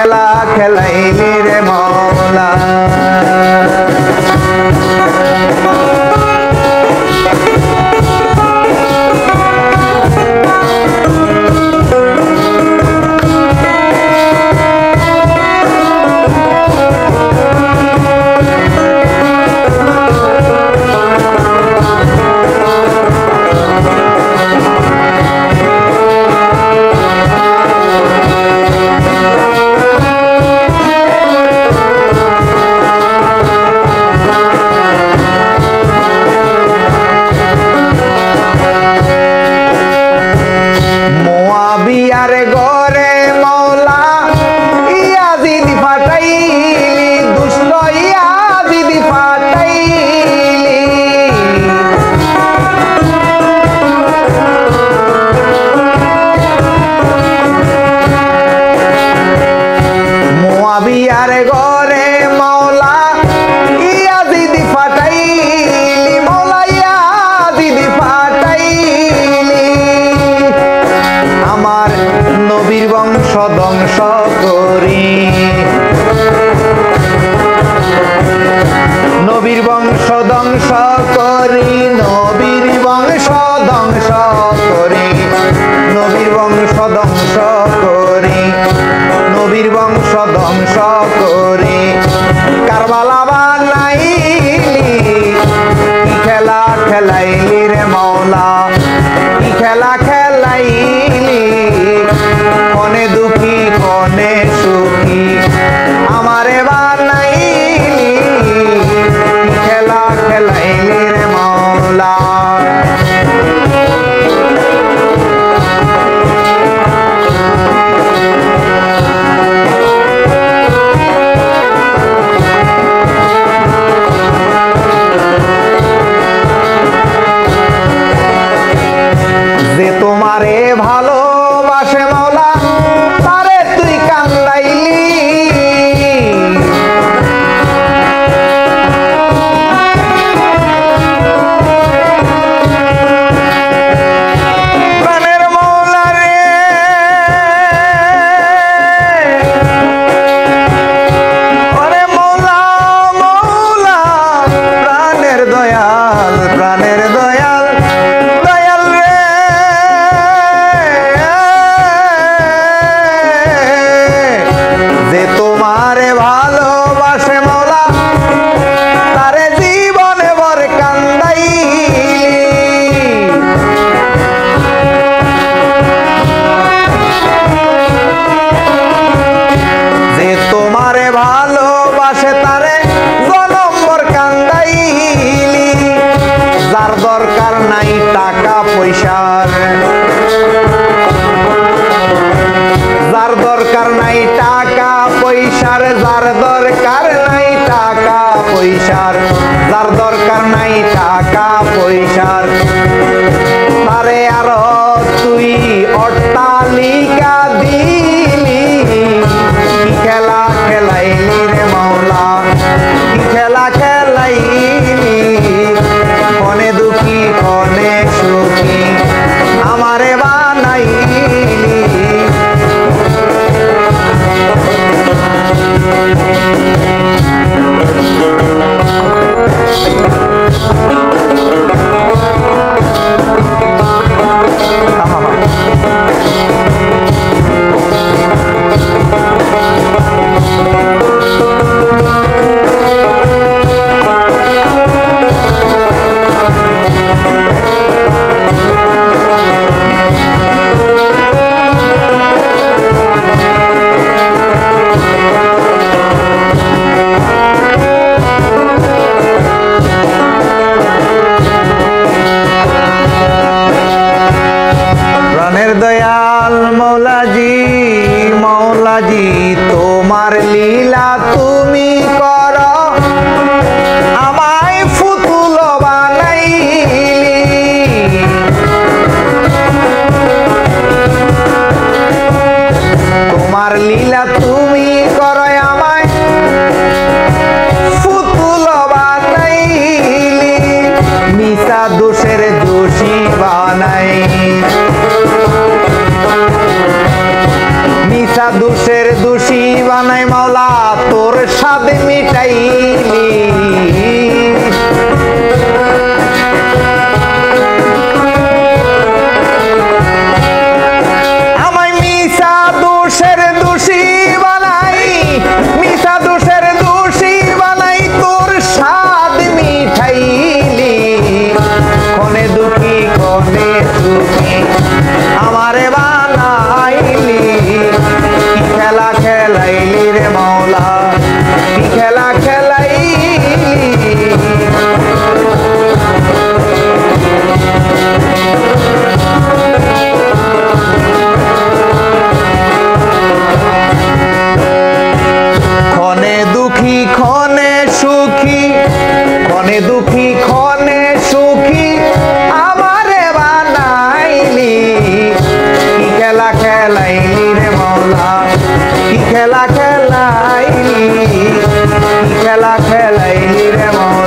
খেলা খেলাইলি রে মাওলা বিয়ারে গরে মাওলা ইয়াজিদ ফাটাইলি দুষ্ট ইয়াজিদ ফাটাইলি মুআবিয়ারে গরে মাওলা ইয়াজিদ ফাটাইলি মাওলা ইয়াজিদ ফাটাইলি আমার নবীর বংশ ধ্বংস করি নবীর বংশ ধ্বংস করি নবীর বংশ ধ্বংস করি নবীর বংশ ধ্বংস করি নবীর বংশ ধ্বংস করি কারবালা বানাইলি কি খেলা খেলাইলি রে মাওলা কি খেলা খেলাইলি কনে দুঃখী কনে সুখী আমারে বানাইলি কি খেলা খেলাইলি রে মাওলা যে তোমারে ভালোবাসে মাওলা তারে তুই কান্দাইলি প্রাণের মাওলা রে ওরে মাওলা মাওলা প্রাণের দয়াল প্রাণের দয়াল দয়াল রে যে তোমারে ভালোবাসে মাওলা তারে জীবনে ভর কান্দাইলি যে তোমারে ভালোবাসে তারে জনম ভর কান্দাইলি যার দরকার নাই টাকা পয়সার যার দরকার নাই টাকা পয়সার যার দরকার নাই টাকা পয়সার যার দরকার নাই টাকা পয়সার তারে আরো তুই অট্টালিকা দিলি কি খেলা খেলাইলি রে মাওলা কি খেলা খেলাইলি কনে দুঃখী কনে সুখী আমারে বানাইলি মৌলাজি তোমার লীলা তুমি করো আমায় ফুতুল বানাইলি তোমার লীলা তুমি করো আমায় ফুতুল বানাইলি মিশা দোষের দোষী বানাই মিশা দোষের দোষী বানাই মাওলা তোর স্বাদ মিটাইলি আমায় মিশা দোষের দোষী বানাই মিশা দোষের দোষী বানাই তোর স্বাদ মিঠাইলি কনে দুঃখী কনে সুখী আমারে বানাইলি কি খেলা খেলাইলি রে মাওলা কি খেলা খেলাইলি ক্ষণে দুঃখী ক্ষণে সুখী ক্ষণে দুঃখী ক্ষণে সুখী আমারে বানাইলি কি খেলা খেলাইলি রে মাওলা কি খেলা খেলাইলি কি খেলা খেলাইলি রে মাওলা